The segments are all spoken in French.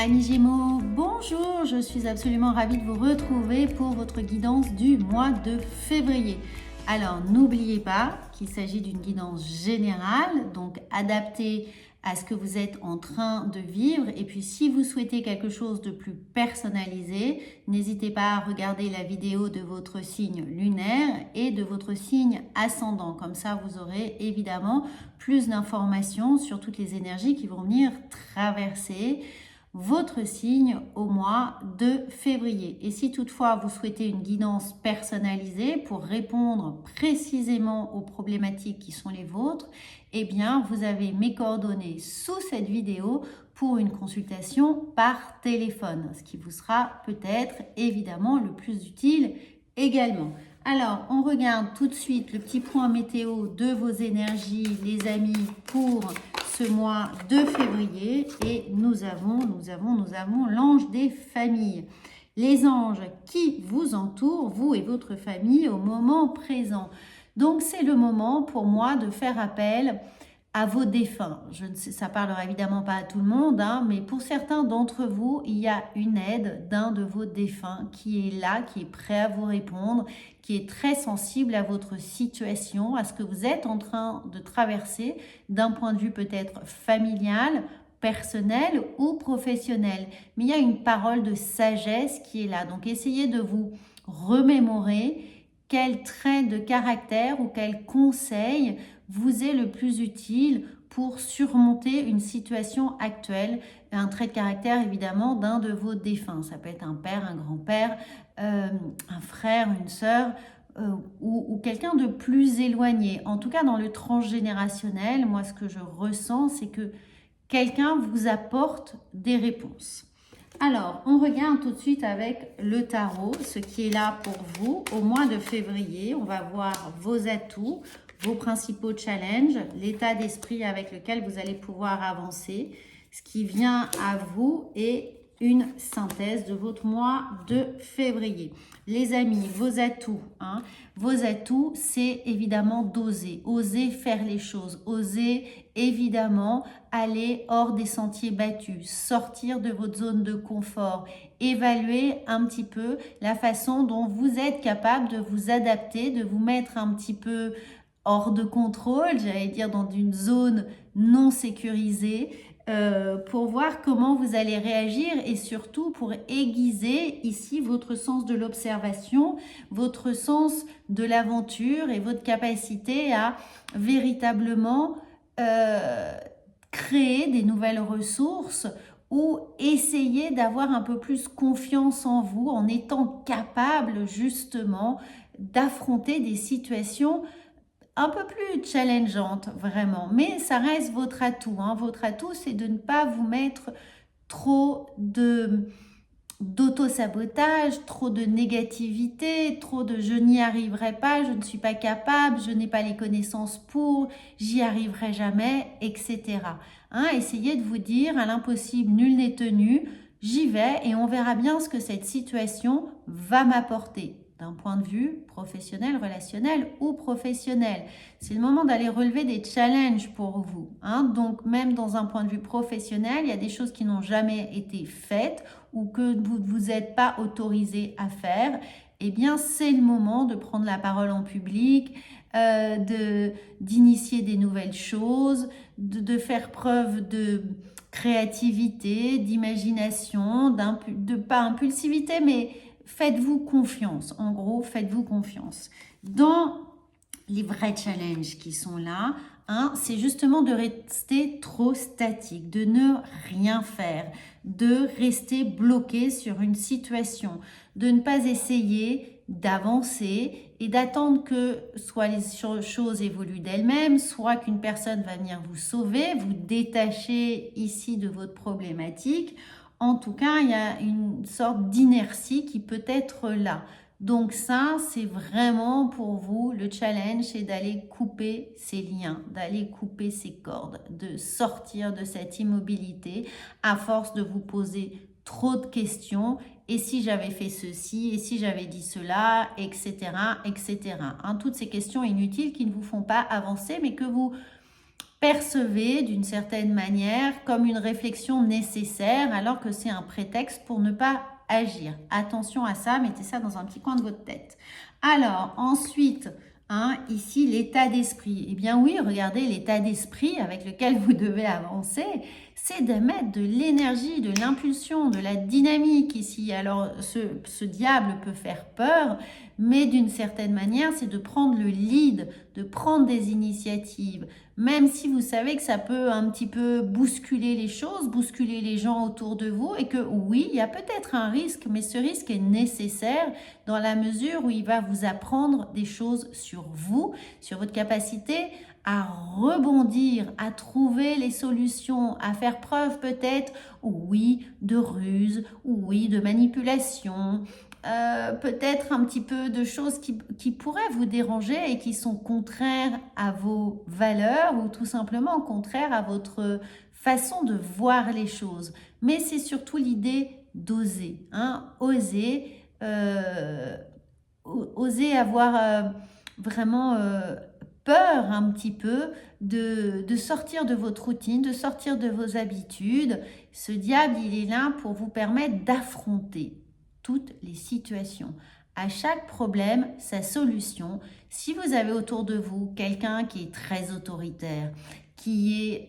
Amis Gémeaux, bonjour, je suis absolument ravie de vous retrouver pour votre guidance du mois de février. Alors n'oubliez pas qu'il s'agit d'une guidance générale, donc adaptée à ce que vous êtes en train de vivre. Et puis si vous souhaitez quelque chose de plus personnalisé, n'hésitez pas à regarder la vidéo de votre signe lunaire et de votre signe ascendant. Comme ça, vous aurez évidemment plus d'informations sur toutes les énergies qui vont venir traverser votre signe au mois de février. Et si toutefois vous souhaitez une guidance personnalisée pour répondre précisément aux problématiques qui sont les vôtres, eh bien vous avez mes coordonnées sous cette vidéo pour une consultation par téléphone, ce qui vous sera peut-être évidemment le plus utile également. Alors, on regarde tout de suite le petit point météo de vos énergies, les amis, pour ce mois de février. Et nous avons l'ange des familles. Les anges qui vous entourent, vous et votre famille, au moment présent. Donc, c'est le moment pour moi de faire appel à vos défunts. Je ne sais, ça ne parlera évidemment pas à tout le monde, mais pour certains d'entre vous, il y a une aide d'un de vos défunts qui est là, qui est prêt à vous répondre, qui est très sensible à votre situation, à ce que vous êtes en train de traverser d'un point de vue peut-être familial, personnel ou professionnel. Mais il y a une parole de sagesse qui est là. Donc essayez de vous remémorer quel trait de caractère ou quel conseil vous est le plus utile pour surmonter une situation actuelle. Un trait de caractère évidemment d'un de vos défunts. Ça peut être un père, un grand-père, un frère, une sœur ou quelqu'un de plus éloigné. En tout cas, dans le transgénérationnel, moi ce que je ressens, c'est que quelqu'un vous apporte des réponses. Alors, on regarde tout de suite avec le tarot, ce qui est là pour vous au mois de février. On va voir vos atouts, vos principaux challenges, l'état d'esprit avec lequel vous allez pouvoir avancer, ce qui vient à vous et une synthèse de votre mois de février. Les amis, vos atouts, vos atouts, c'est évidemment d'oser, oser faire les choses, oser évidemment aller hors des sentiers battus, sortir de votre zone de confort, évaluer un petit peu la façon dont vous êtes capable de vous adapter, de vous mettre un petit peu hors de contrôle, j'allais dire dans une zone non sécurisée, pour voir comment vous allez réagir et surtout pour aiguiser ici votre sens de l'observation, votre sens de l'aventure et votre capacité à véritablement créer des nouvelles ressources ou essayer d'avoir un peu plus confiance en vous en étant capable justement d'affronter des situations un peu plus challengeante vraiment, mais ça reste votre atout. Votre atout, c'est de ne pas vous mettre trop d'auto-sabotage, trop de négativité, trop de je n'y arriverai pas, je ne suis pas capable, je n'ai pas les connaissances pour, j'y arriverai jamais, etc. Essayez de vous dire à l'impossible, nul n'est tenu, j'y vais et on verra bien ce que cette situation va m'apporter. D'un point de vue professionnel, relationnel ou professionnel. C'est le moment d'aller relever des challenges pour vous. Donc, même dans un point de vue professionnel, il y a des choses qui n'ont jamais été faites ou que vous ne vous êtes pas autorisé à faire. Eh bien, c'est le moment de prendre la parole en public, d'initier des nouvelles choses, de faire preuve de créativité, d'imagination, pas impulsivité, mais faites-vous confiance. En gros, faites-vous confiance. Dans les vrais challenges qui sont là, c'est justement de rester trop statique, de ne rien faire, de rester bloqué sur une situation, de ne pas essayer d'avancer et d'attendre que soit les choses évoluent d'elles-mêmes, soit qu'une personne va venir vous sauver, vous détacher ici de votre problématique. En tout cas, il y a une sorte d'inertie qui peut être là. Donc ça, c'est vraiment pour vous le challenge, c'est d'aller couper ces liens, d'aller couper ces cordes, de sortir de cette immobilité à force de vous poser trop de questions. Et si j'avais fait ceci, et si j'avais dit cela, etc., etc. Toutes ces questions inutiles qui ne vous font pas avancer, mais que vous percevez d'une certaine manière comme une réflexion nécessaire alors que c'est un prétexte pour ne pas agir. Attention à ça, mettez ça dans un petit coin de votre tête. Alors, ensuite, ici, l'état d'esprit. Eh bien oui, regardez, l'état d'esprit avec lequel vous devez avancer, c'est de mettre de l'énergie, de l'impulsion, de la dynamique ici. Alors, ce diable peut faire peur, mais d'une certaine manière, c'est de prendre le lead, de prendre des initiatives, même si vous savez que ça peut un petit peu bousculer les choses, bousculer les gens autour de vous, et que oui, il y a peut-être un risque, mais ce risque est nécessaire dans la mesure où il va vous apprendre des choses sur vous, sur votre capacité à rebondir, à trouver les solutions, à faire preuve peut-être, oui, de ruse, oui, de manipulation, peut-être un petit peu de choses qui pourraient vous déranger et qui sont contraires à vos valeurs ou tout simplement contraires à votre façon de voir les choses. Mais c'est surtout l'idée d'oser, oser avoir vraiment peur un petit peu de sortir de votre routine, de sortir de vos habitudes. Ce diable, il est là pour vous permettre d'affronter toutes les situations. À chaque problème, sa solution. Si vous avez autour de vous quelqu'un qui est très autoritaire, qui est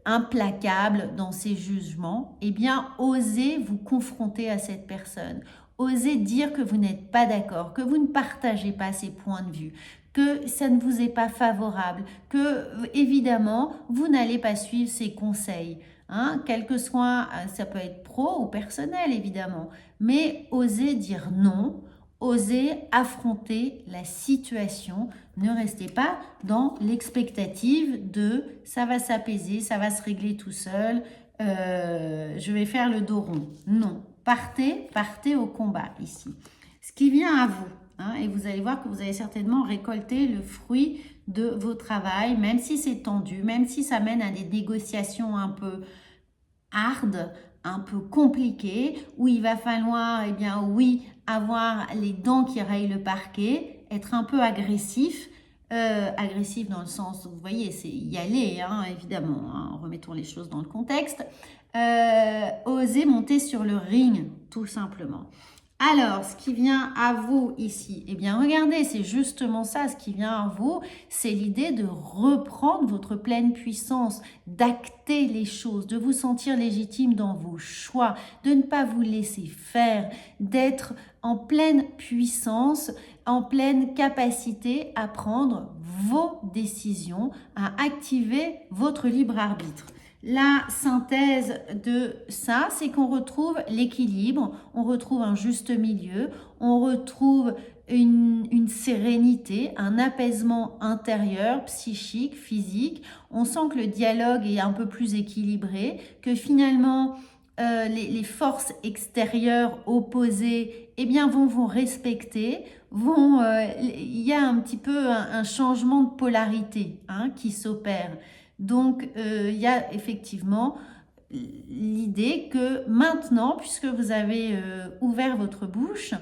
implacable dans ses jugements, eh bien, osez vous confronter à cette personne. Osez dire que vous n'êtes pas d'accord, que vous ne partagez pas ses points de vue, que ça ne vous est pas favorable, que évidemment, vous n'allez pas suivre ses conseils. Quel que soit, ça peut être pro ou personnel évidemment, mais osez dire non, osez affronter la situation, ne restez pas dans l'expectative de ça va s'apaiser, ça va se régler tout seul, je vais faire le dos rond. Non, partez au combat ici. Ce qui vient à vous, et vous allez voir que vous allez certainement récolter le fruit de vos travail, même si c'est tendu, même si ça mène à des négociations un peu hard, un peu compliquées, où il va falloir, oui, avoir les dents qui rayent le parquet, être un peu agressif, agressif dans le sens, vous voyez, c'est y aller, évidemment, remettons les choses dans le contexte, oser monter sur le ring, tout simplement. Alors, ce qui vient à vous ici, regardez, c'est justement ça, ce qui vient à vous, c'est l'idée de reprendre votre pleine puissance, d'acter les choses, de vous sentir légitime dans vos choix, de ne pas vous laisser faire, d'être en pleine puissance, en pleine capacité à prendre vos décisions, à activer votre libre arbitre. La synthèse de ça, c'est qu'on retrouve l'équilibre, on retrouve un juste milieu, on retrouve une sérénité, un apaisement intérieur, psychique, physique. On sent que le dialogue est un peu plus équilibré, que finalement les forces extérieures opposées vont vous respecter, il y a un petit peu un changement de polarité qui s'opère. Donc, il y a effectivement l'idée que maintenant, puisque vous avez ouvert votre bouche,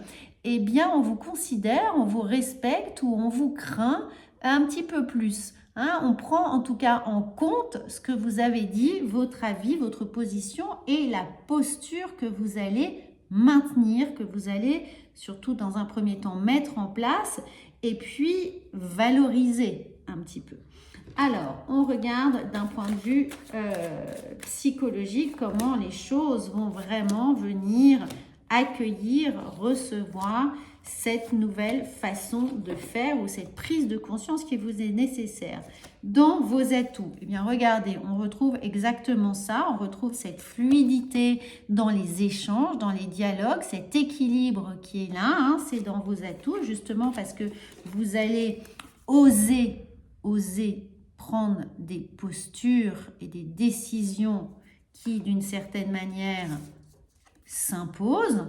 on vous considère, on vous respecte ou on vous craint un petit peu plus. On prend en tout cas en compte ce que vous avez dit, votre avis, votre position et la posture que vous allez maintenir, que vous allez surtout dans un premier temps mettre en place et puis valoriser un petit peu. Alors, on regarde d'un point de vue psychologique comment les choses vont vraiment venir accueillir, recevoir cette nouvelle façon de faire ou cette prise de conscience qui vous est nécessaire. Dans vos atouts, regardez, on retrouve exactement ça, on retrouve cette fluidité dans les échanges, dans les dialogues, cet équilibre qui est là, c'est dans vos atouts, justement parce que vous allez oser prendre des postures et des décisions qui, d'une certaine manière, s'imposent.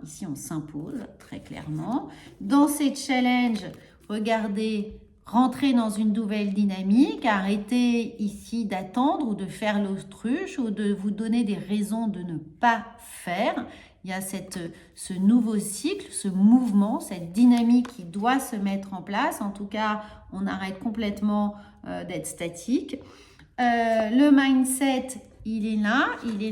Ici, on s'impose très clairement. Dans ces challenges, regardez, rentrez dans une nouvelle dynamique, arrêtez ici d'attendre ou de faire l'autruche ou de vous donner des raisons de ne pas faire il y a ce nouveau cycle, ce mouvement, cette dynamique qui doit se mettre en place. En tout cas, on arrête complètement d'être statique. Le mindset, il est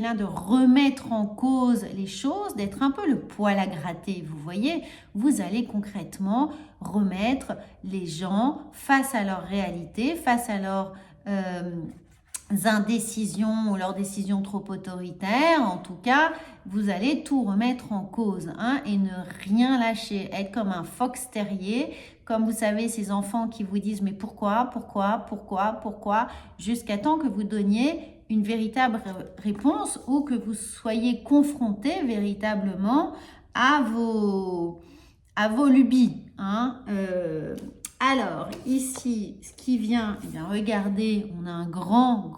là de remettre en cause les choses, d'être un peu le poil à gratter. Vous voyez, vous allez concrètement remettre les gens face à leur réalité, face à leurs indécisions ou leurs décisions trop autoritaires. En tout cas, vous allez tout remettre en cause et ne rien lâcher, être comme un fox terrier. Comme vous savez, ces enfants qui vous disent « mais pourquoi, jusqu'à temps que vous donniez une véritable réponse ou que vous soyez confronté véritablement à vos lubies. Alors, ici, ce qui vient, eh bien, regardez, on a un grand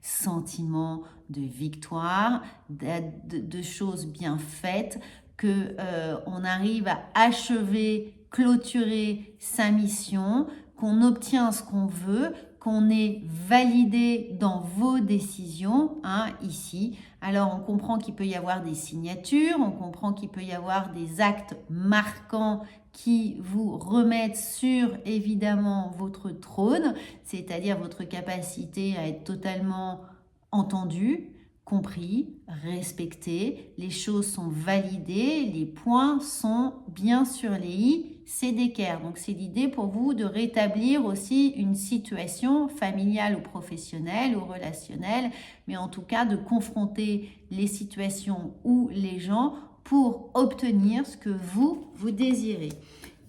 sentiment de victoire, de choses bien faites, qu'on arrive à achever, clôturer sa mission, qu'on obtient ce qu'on veut, qu'on est validé dans vos décisions, ici. Alors, on comprend qu'il peut y avoir des signatures, on comprend qu'il peut y avoir des actes marquants qui vous remettent sur, évidemment, votre trône, c'est-à-dire votre capacité à être totalement entendu, compris, respecté, les choses sont validées, les points sont bien sur les i, c'est d'équerre. Donc, c'est l'idée pour vous de rétablir aussi une situation familiale ou professionnelle ou relationnelle, mais en tout cas de confronter les situations ou les gens pour obtenir ce que vous désirez.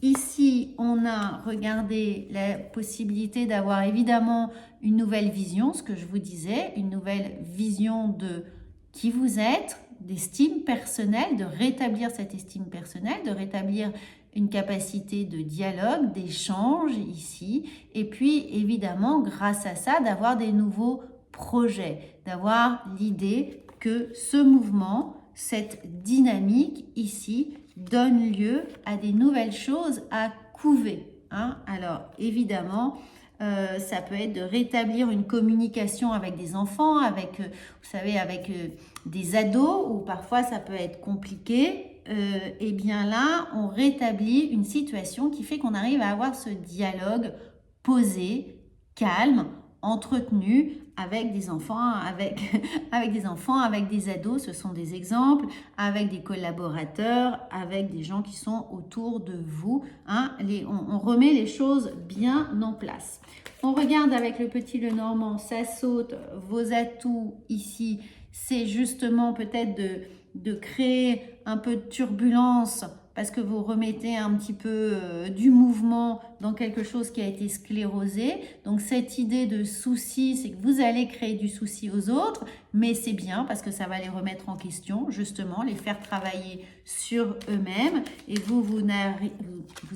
Ici, on a regardé la possibilité d'avoir évidemment une nouvelle vision, ce que je vous disais, une nouvelle vision de qui vous êtes, d'estime personnelle, de rétablir cette estime personnelle, de rétablir une capacité de dialogue, d'échange ici, et puis évidemment, grâce à ça, d'avoir des nouveaux projets, d'avoir l'idée que ce mouvement, cette dynamique ici, donne lieu à des nouvelles choses à couver. Alors, évidemment, ça peut être de rétablir une communication avec des enfants, avec, vous savez, avec des ados, ou parfois ça peut être compliqué. Et bien là, on rétablit une situation qui fait qu'on arrive à avoir ce dialogue posé, calme, entretenu avec des enfants, avec des ados, ce sont des exemples, avec des collaborateurs, avec des gens qui sont autour de vous. On remet les choses bien en place. On regarde avec le petit Lenormand, ça saute, vos atouts ici, c'est justement peut-être de créer un peu de turbulence parce que vous remettez un petit peu du mouvement dans quelque chose qui a été sclérosé. Donc cette idée de souci, c'est que vous allez créer du souci aux autres, mais c'est bien parce que ça va les remettre en question, justement, les faire travailler sur eux-mêmes et vous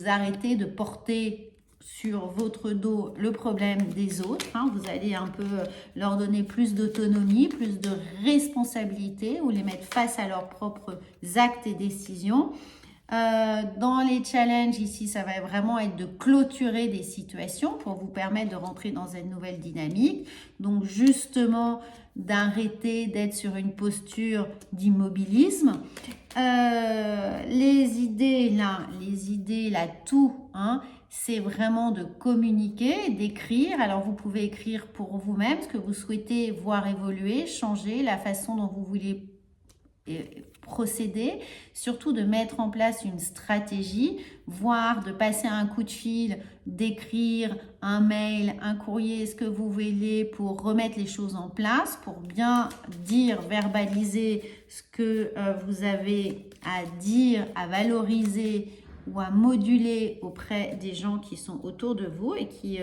arrêtez de porter sur votre dos le problème des autres. Vous allez un peu leur donner plus d'autonomie, plus de responsabilité ou les mettre face à leurs propres actes et décisions. Dans les challenges ici, ça va vraiment être de clôturer des situations pour vous permettre de rentrer dans une nouvelle dynamique. Donc justement, d'arrêter d'être sur une posture d'immobilisme. Les idées là, tout, c'est vraiment de communiquer, d'écrire. Alors, vous pouvez écrire pour vous-même ce que vous souhaitez voir évoluer, changer, la façon dont vous voulez procéder, surtout de mettre en place une stratégie, voire de passer un coup de fil, d'écrire un mail, un courrier, ce que vous voulez pour remettre les choses en place, pour bien dire, verbaliser ce que vous avez à dire, à valoriser ou à moduler auprès des gens qui sont autour de vous et qui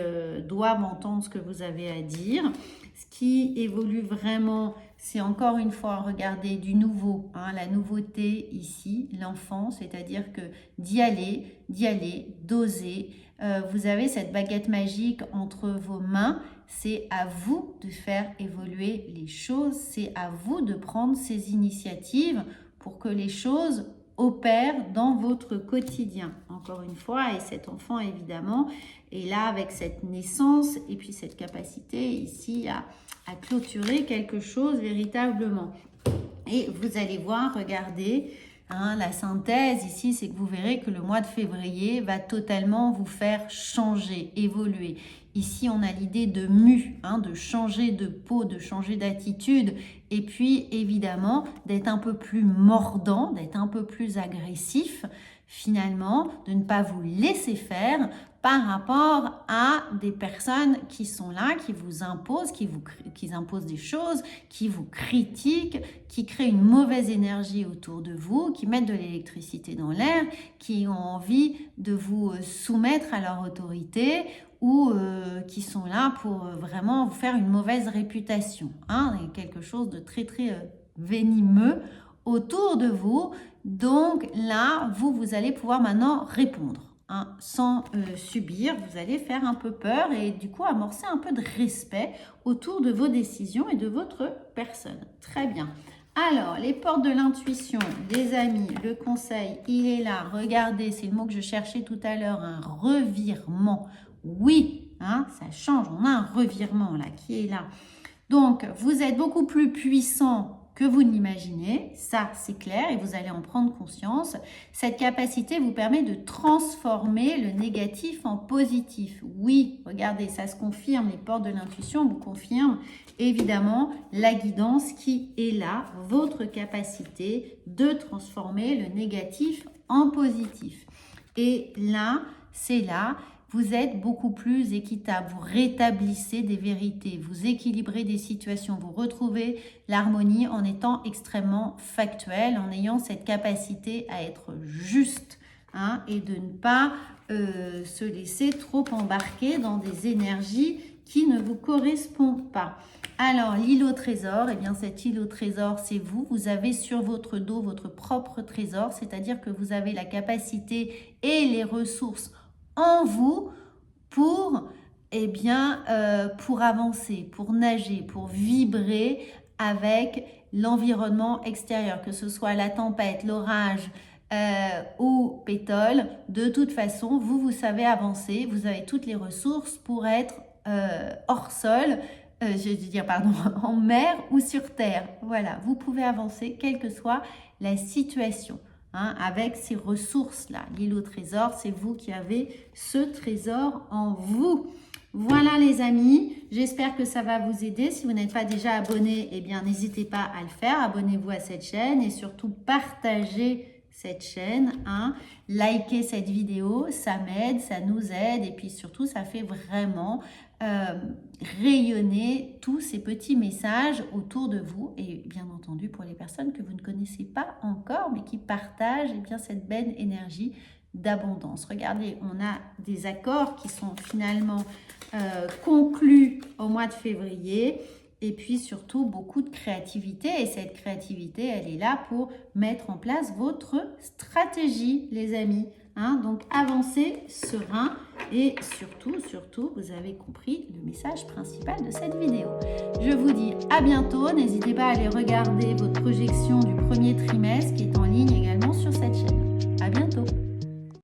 doivent entendre ce que vous avez à dire. Ce qui évolue vraiment, c'est encore une fois regarder du nouveau, la nouveauté ici, l'enfant, c'est-à-dire que d'y aller, d'oser. Vous avez cette baguette magique entre vos mains, c'est à vous de faire évoluer les choses, c'est à vous de prendre ces initiatives pour que les choses opèrent dans votre quotidien, encore une fois, et cet enfant évidemment est là avec cette naissance et puis cette capacité ici à clôturer quelque chose véritablement. Et vous allez voir, regardez, hein, la synthèse ici, c'est que vous verrez que le mois de février va totalement vous faire changer, évoluer. Ici, on a l'idée de hein, de changer de peau, de changer d'attitude. Et puis, évidemment, d'être un peu plus mordant, d'être un peu plus agressif. Finalement, de ne pas vous laisser faire par rapport à des personnes qui sont là, qui vous imposent, qui imposent des choses, qui vous critiquent, qui créent une mauvaise énergie autour de vous, qui mettent de l'électricité dans l'air, qui ont envie de vous soumettre à leur autorité ou qui sont là pour vraiment vous faire une mauvaise réputation. Hein, et quelque chose de très venimeux autour de vous. Donc là, vous allez pouvoir maintenant répondre. Hein, sans subir, vous allez faire un peu peur et du coup amorcer un peu de respect autour de vos décisions et de votre personne. Très bien. Alors, les portes de l'intuition, des amis, le conseil, il est là. Regardez, c'est le mot que je cherchais tout à l'heure, un revirement. Oui, hein, ça change, on a un revirement là qui est là. Donc, vous êtes beaucoup plus puissant que vous n'imaginez, ça c'est clair et vous allez en prendre conscience. Cette capacité vous permet de transformer le négatif en positif. Oui, regardez, ça se confirme, les portes de l'intuition vous confirment évidemment la guidance qui est là, votre capacité de transformer le négatif en positif. Et là, c'est là, vous êtes beaucoup plus équitable, vous rétablissez des vérités, vous équilibrez des situations, vous retrouvez l'harmonie en étant extrêmement factuel, en ayant cette capacité à être juste hein, et de ne pas se laisser trop embarquer dans des énergies qui ne vous correspondent pas. Alors, l'île au trésor, eh bien cette île au trésor, c'est vous. Vous avez sur votre dos votre propre trésor, c'est-à-dire que vous avez la capacité et les ressources en vous pour, pour avancer, pour nager, pour vibrer avec l'environnement extérieur, que ce soit la tempête, l'orage ou pétole. De toute façon, vous savez avancer, vous avez toutes les ressources pour être hors sol, en mer ou sur terre. Voilà, vous pouvez avancer quelle que soit la situation. Hein, avec ces ressources-là. L'île au trésor, c'est vous qui avez ce trésor en vous. Voilà les amis, j'espère que ça va vous aider. Si vous n'êtes pas déjà abonné, eh bien n'hésitez pas à le faire. Abonnez-vous à cette chaîne et surtout partagez cette chaîne. Hein. Likez cette vidéo, ça m'aide, ça nous aide et puis surtout ça fait vraiment rayonner tous ces petits messages autour de vous et bien entendu pour les personnes que vous ne connaissez pas encore mais qui partagent cette belle énergie d'abondance. Regardez, on a des accords qui sont finalement conclus au mois de février et puis surtout beaucoup de créativité et cette créativité elle est là pour mettre en place votre stratégie les amis. Hein, donc avancez serein et surtout, vous avez compris le message principal de cette vidéo. Je vous dis à bientôt. N'hésitez pas à aller regarder votre projection du premier trimestre qui est en ligne également sur cette chaîne. À bientôt.